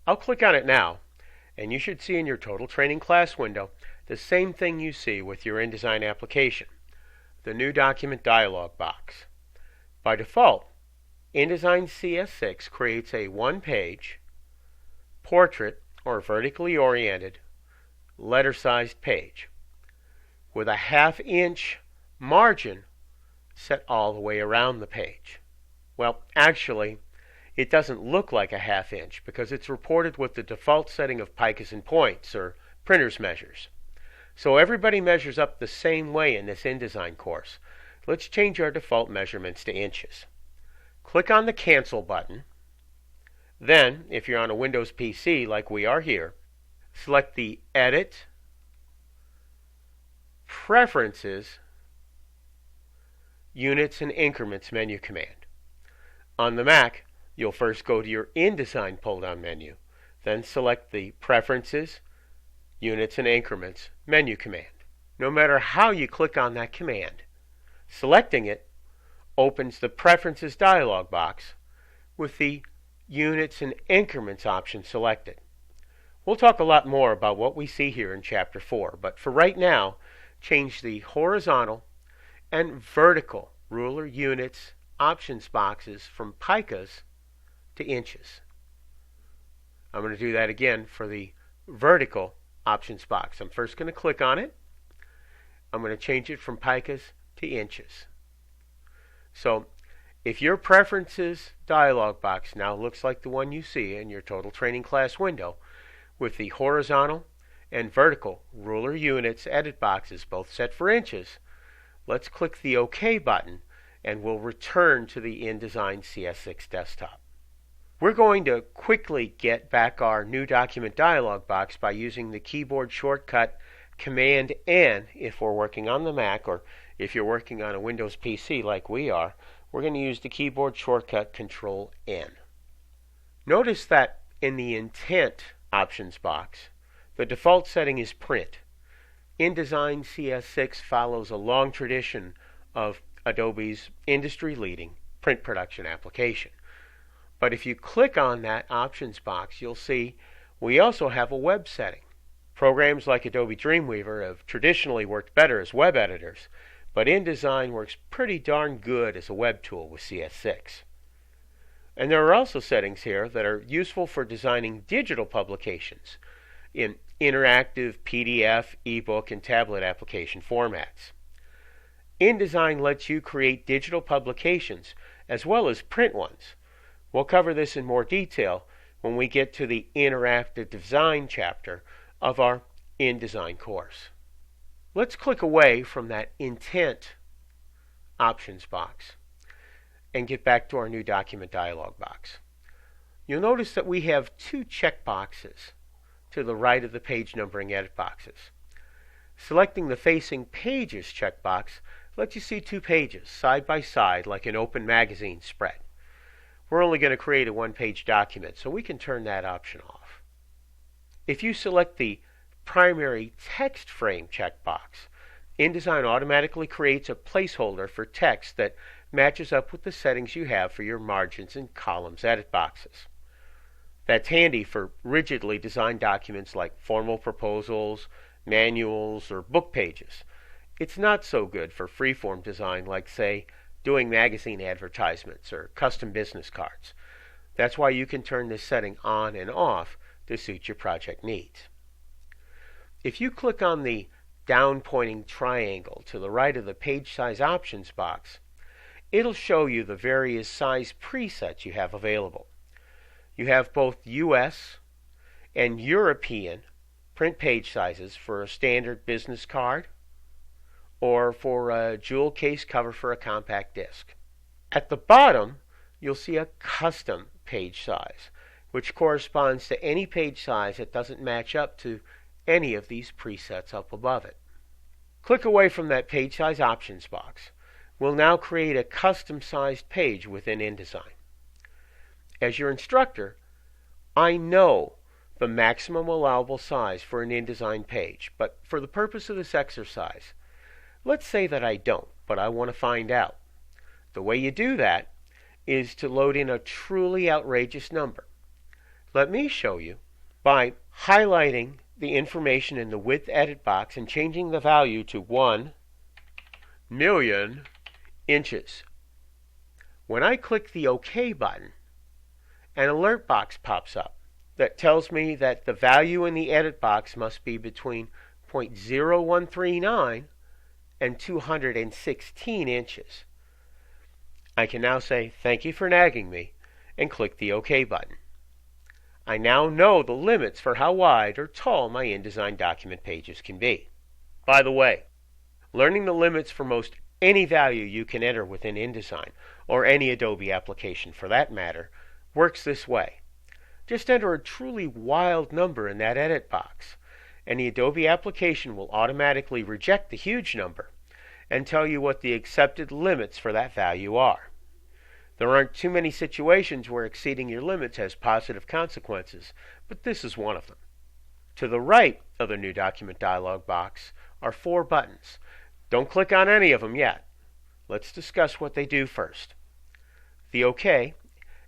I'll click on it now, and you should see in your Total Training Class window the same thing you see with your InDesign application, the New Document dialog box. By default, InDesign CS6 creates a one-page, portrait, or vertically oriented, letter-sized page with a half-inch margin set all the way around the page. Well, actually, it doesn't look like a half inch because it's reported with the default setting of picas and points, or printer's measures. So everybody measures up the same way in this InDesign course. Let's change our default measurements to inches. Click on the Cancel button. Then, if you're on a Windows PC like we are here, select the Edit, Preferences, Units and Increments menu command. On the Mac, you'll first go to your InDesign pull-down menu, then select the Preferences, Units and Increments menu command. No matter how you click on that command, selecting it opens the Preferences dialog box with the Units and Increments option selected. We'll talk a lot more about what we see here in Chapter 4, but for right now, change the horizontal and vertical ruler units options boxes from picas to inches. I'm going to do that again for the vertical options box. I'm first going to click on it. I'm going to change it from picas to inches. So if your Preferences dialog box now looks like the one you see in your Total Training Class window, with the horizontal and vertical ruler units edit boxes both set for inches, let's click the OK button and we'll return to the InDesign CS6 desktop. We're going to quickly get back our New Document dialog box by using the keyboard shortcut Command N if we're working on the Mac, or if you're working on a Windows PC like we are, we're going to use the keyboard shortcut Control N. Notice that in the Intent options box, the default setting is Print. InDesign CS6 follows a long tradition of Adobe's industry-leading print production application. But if you click on that options box, you'll see we also have a web setting. Programs like Adobe Dreamweaver have traditionally worked better as web editors, but InDesign works pretty darn good as a web tool with CS6. And there are also settings here that are useful for designing digital publications in interactive PDF, ebook, and tablet application formats. InDesign lets you create digital publications as well as print ones. We'll cover this in more detail when we get to the interactive design chapter of our InDesign course. Let's click away from that Intent options box and get back to our New Document dialog box. You'll notice that we have two checkboxes to the right of the page numbering edit boxes. Selecting the Facing Pages checkbox lets you see two pages side by side like an open magazine spread. We're only going to create a one-page document, so we can turn that option off. If you select the Primary Text Frame checkbox, InDesign automatically creates a placeholder for text that matches up with the settings you have for your margins and columns edit boxes. That's handy for rigidly designed documents like formal proposals, manuals, or book pages. It's not so good for freeform design like, say, doing magazine advertisements or custom business cards. That's why you can turn this setting on and off to suit your project needs. If you click on the down-pointing triangle to the right of the Page Size Options box, it'll show you the various size presets you have available. You have both US and European print page sizes for a standard business card or for a jewel case cover for a compact disc. At the bottom, you'll see a custom page size, which corresponds to any page size that doesn't match up to any of these presets up above it. Click away from that Page Size Options box. We'll now create a custom-sized page within InDesign. As your instructor, I know the maximum allowable size for an InDesign page, but for the purpose of this exercise, let's say that I don't, but I want to find out. The way you do that is to load in a truly outrageous number. Let me show you by highlighting the information in the width edit box and changing the value to 1,000,000 inches. When I click the OK button, an alert box pops up that tells me that the value in the edit box must be between 0.0139 and 216 inches. I can now say, "Thank you for nagging me," and click the OK button. I now know the limits for how wide or tall my InDesign document pages can be. By the way, learning the limits for most any value you can enter within InDesign, or any Adobe application for that matter, works this way. Just enter a truly wild number in that edit box, and the Adobe application will automatically reject the huge number and tell you what the accepted limits for that value are. There aren't too many situations where exceeding your limits has positive consequences, but this is one of them. To the right of the New Document dialog box are 4 buttons. Don't click on any of them yet. Let's discuss what they do first. The OK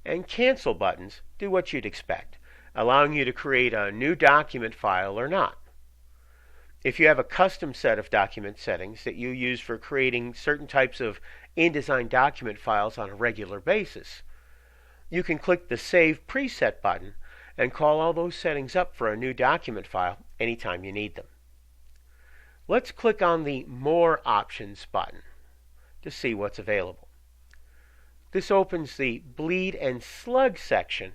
and Cancel buttons do what you'd expect, allowing you to create a new document file or not. If you have a custom set of document settings that you use for creating certain types of InDesign document files on a regular basis, you can click the Save Preset button and call all those settings up for a new document file anytime you need them. Let's click on the More Options button to see what's available. This opens the Bleed and Slug section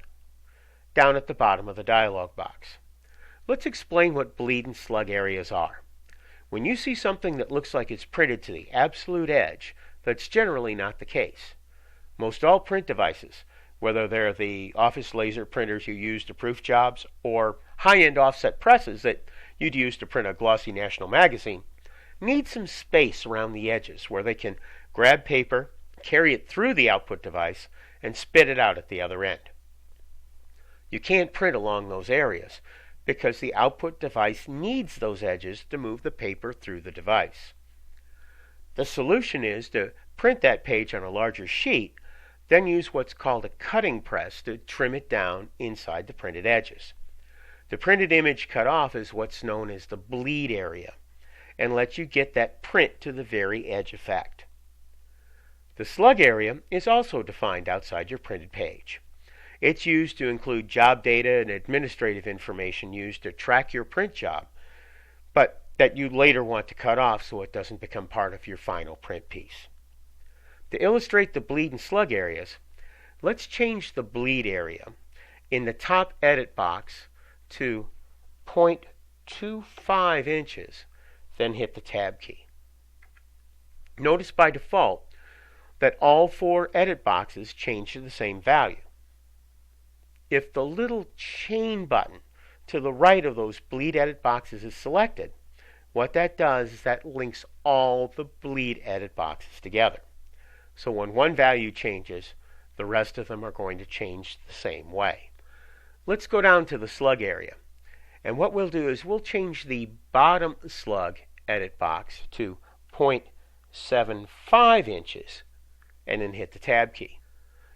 down at the bottom of the dialog box. Let's explain what bleed and slug areas are. When you see something that looks like it's printed to the absolute edge, that's generally not the case. Most all print devices, whether they're the office laser printers you use to proof jobs or high-end offset presses that you'd use to print a glossy national magazine, need some space around the edges where they can grab paper, carry it through the output device, and spit it out at the other end. You can't print along those areas because the output device needs those edges to move the paper through the device. The solution is to print that page on a larger sheet, then use what's called a cutting press to trim it down inside the printed edges. The printed image cut off is what's known as the bleed area, and lets you get that print to the very edge effect. The slug area is also defined outside your printed page. It's used to include job data and administrative information used to track your print job, but that you later want to cut off so it doesn't become part of your final print piece. To illustrate the bleed and slug areas, let's change the bleed area in the top edit box to 0.25 inches, then hit the Tab key. Notice by default that all 4 edit boxes change to the same value. If the little chain button to the right of those bleed edit boxes is selected, what that does is that links all the bleed edit boxes together. So when one value changes, the rest of them are going to change the same way. Let's go down to the slug area. And what we'll do is we'll change the bottom slug edit box to 0.75 inches and then hit the Tab key.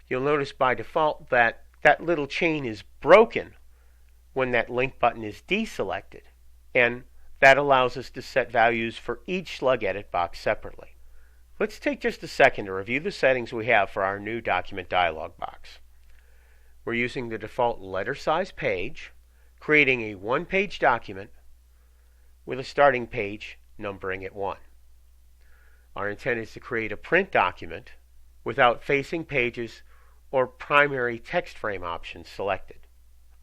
You'll notice by default that little chain is broken when that link button is deselected, and that allows us to set values for each slug edit box separately. Let's take just a second to review the settings we have for our new document dialog box. We're using the default letter size page, creating a one-page document with a starting page numbering at 1. Our intent is to create a print document without facing pages or primary text frame options selected.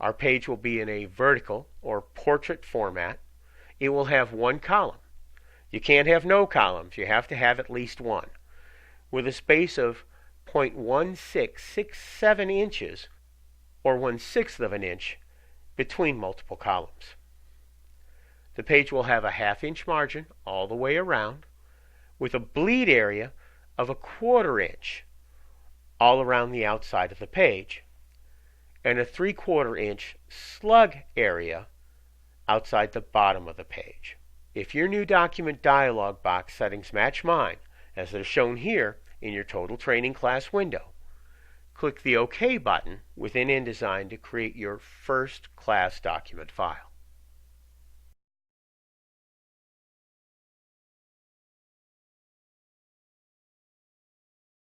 Our page will be in a vertical or portrait format. It will have 1 column. You can't have no columns. You have to have at least 1, with a space of 0.1667 inches or 1/6 of an inch between multiple columns. The page will have a 1/2 inch margin all the way around, with a bleed area of a 1/4 inch all around the outside of the page, and a 3/4 inch slug area outside the bottom of the page. If your new document dialog box settings match mine, as they're shown here in your total training class window, click the OK button within InDesign to create your first class document file.